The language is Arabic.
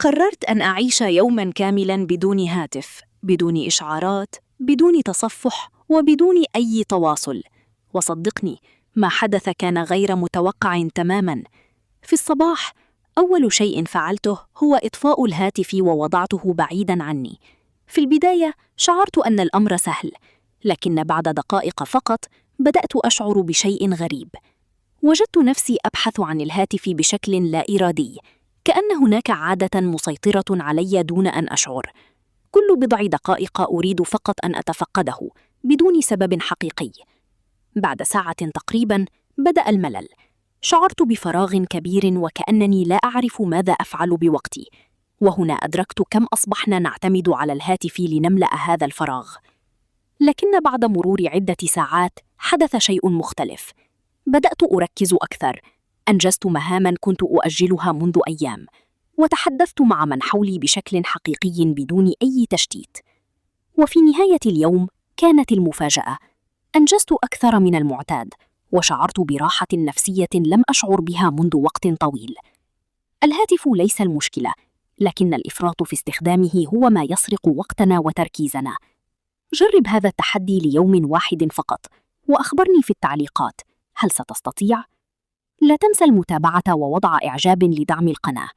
قررت أن أعيش يوماً كاملاً بدون هاتف، بدون إشعارات، بدون تصفح وبدون أي تواصل. وصدقني، ما حدث كان غير متوقع تماماً. في الصباح، أول شيء فعلته هو إطفاء الهاتف ووضعته بعيداً عني. في البداية شعرت أن الأمر سهل، لكن بعد دقائق فقط بدأت أشعر بشيء غريب. وجدت نفسي أبحث عن الهاتف بشكل لا إرادي، كأن هناك عادة مسيطرة علي دون أن أشعر. كل بضع دقائق أريد فقط أن أتفقده بدون سبب حقيقي. بعد ساعة تقريباً بدأ الملل. شعرت بفراغ كبير وكأنني لا أعرف ماذا أفعل بوقتي. وهنا أدركت كم أصبحنا نعتمد على الهاتف لنملأ هذا الفراغ. لكن بعد مرور عدة ساعات حدث شيء مختلف. بدأت أركز أكثر. أنجزت مهاماً كنت أؤجلها منذ أيام، وتحدثت مع من حولي بشكل حقيقي بدون أي تشتيت. وفي نهاية اليوم كانت المفاجأة. أنجزت أكثر من المعتاد، وشعرت براحة نفسية لم أشعر بها منذ وقت طويل. الهاتف ليس المشكلة، لكن الإفراط في استخدامه هو ما يسرق وقتنا وتركيزنا. جرب هذا التحدي ليوم واحد فقط، وأخبرني في التعليقات، هل ستستطيع؟ لا تنسى المتابعة ووضع إعجاب لدعم القناة.